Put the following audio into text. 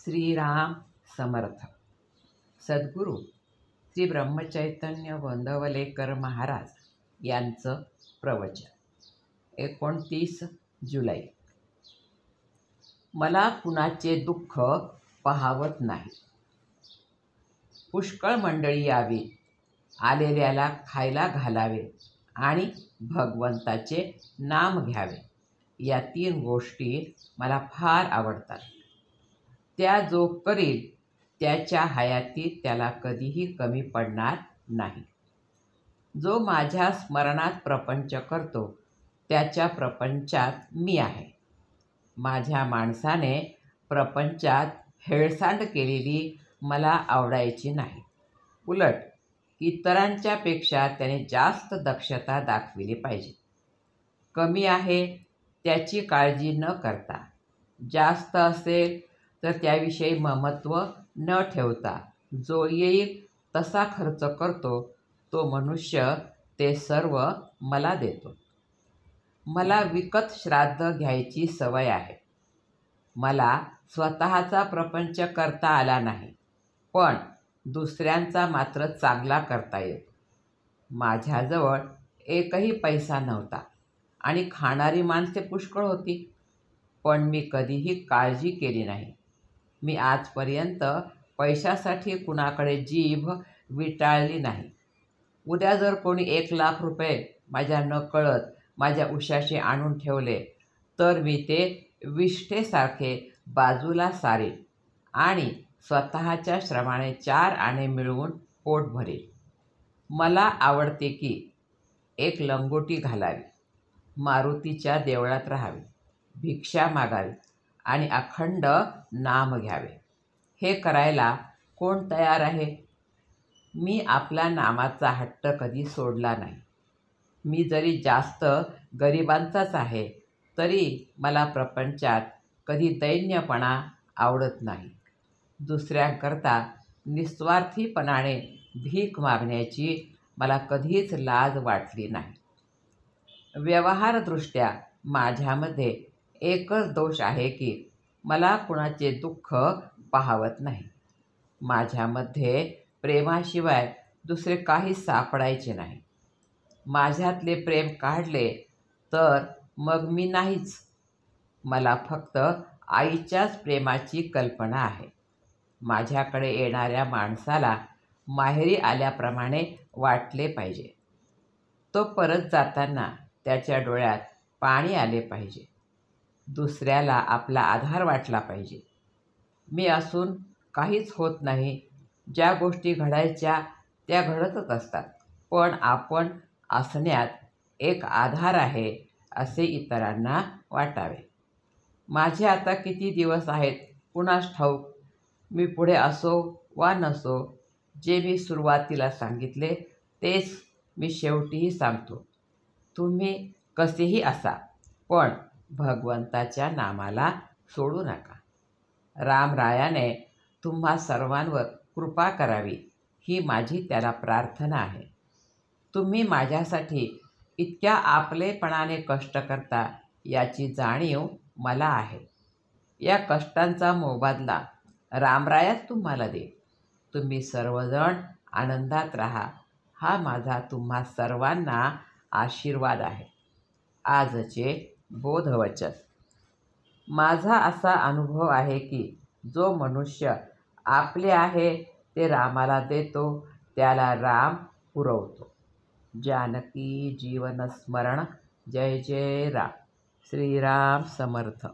श्रीराम समर्थ. सद्गुरू श्री ब्रह्मचैतन्य गोंदवलेकर महाराज यांचं प्रवचन. 29 जुलै. मला कुणाचे दुःख पहावत नाही. पुष्कळ मंडळी यावी, आलेल्याला खायला घालावे आणि भगवंताचे नाम घ्यावे. या 3 गोष्टी मला फार आवडतात. त्या जो करील त्याच्या हयातीत त्याला कधीही कमी पडणार नाही. जो माझ्या स्मरणात प्रपंच करतो त्याच्या प्रपंचात मी आहे. माझ्या माणसाने प्रपंचात हेळसांड केलेली मला आवडायची नाही. उलट इतरांच्या पेक्षा त्याने जास्त दक्षता दाखविली पाहिजे. कमी आहे त्याची काळजी न करता, जास्त असेल तर त्याविषयी ममत्व न ठेवता जो येईल तसा खर्च करतो तो मनुष्य ते सर्व मला देतो. मला विकत श्राद्ध घ्यायची सवय आहे. मला स्वतःचा प्रपंच करता आला नाही, पण दुसऱ्यांचा मात्र चांगला करता येतो. माझ्याजवळ एकही पैसा नव्हता आणि खाणारी माणसे पुष्कळ होती, पण मी कधीही काळजी केली नाही. मी आजपर्यंत पैशासाठी कुणाकडे जीभ विटाळली नाही. उद्या जर कोणी 1,00,000 रुपये माझ्या नकळत माझ्या उशाशी आणून ठेवले तर मी ते विष्ठेसारखे बाजूला सारेन आणि स्वतःच्या श्रमाने 4 आणे मिळवून पोट भरेल. मला आवडते की एक लंगोटी घालावी, मारुतीच्या देवळात राहावे, भिक्षा मागावी आणि अखंड नाम घ्यावे. हे करायला कोण तयार आहे? मी आपल्या नामाचा हट्ट कधी सोडला नाही. मी जरी जास्त गरिबांचाच आहे तरी मला प्रपंचात कधी दैन्यपणा आवडत नाही. दुसऱ्यांकरता निस्वार्थीपणाने भीक मागण्याची मला कधीच लाज वाटली नाही. व्यवहारदृष्ट्या माझ्यामध्ये एकच दोष आहे की मला कुणाचे दुःख पाहावत नाही. माझ्यामध्ये प्रेमाशिवाय दुसरे काही सापडायचे नाही. माझ्यातले प्रेम काढले तर मग मी नाहीच. मला फक्त आईच्याच प्रेमाची कल्पना आहे. माझ्याकडे येणाऱ्या माणसाला माहेरी आल्याप्रमाणे वाटले पाहिजे. तो परत जाताना त्याच्या डोळ्यात पाणी आले पाहिजे. दुसऱ्याला आपला आधार वाटला पाहिजे. मी असून काहीच होत नाही. ज्या गोष्टी घडायच्या त्या घडतच असतात, पण आपण असण्यात एक आधार आहे असे इतरांना वाटावे. माझे आता किती दिवस आहेत कुणास ठाऊक. मी पुढे असो वा नसो, जे मी सुरुवातीला सांगितले तेच मी शेवटीही सांगतो. तुम्ही कसेही असा, पण भगवंताच्या नामाला सोडू नका. रामरायाने तुम्हा सर्वांवर कृपा करावी ही माझी त्याला प्रार्थना आहे. तुम्ही माझ्यासाठी इतक्या आपलेपणाने कष्ट करता याची जाणीव मला आहे. या कष्टांचा मोबदला रामरायाच तुम्हाला दे. तुम्ही सर्वजण आनंदात राहा हा माझा तुम्हा सर्वांना आशीर्वाद आहे. आजचे बोधवचन. माझा असा अनुभव आहे की जो मनुष्य आपले आहे ते रामाला देतो त्याला राम पुरवतो. जानकी जीवन स्मरण. जय जय राम. श्रीराम समर्थ.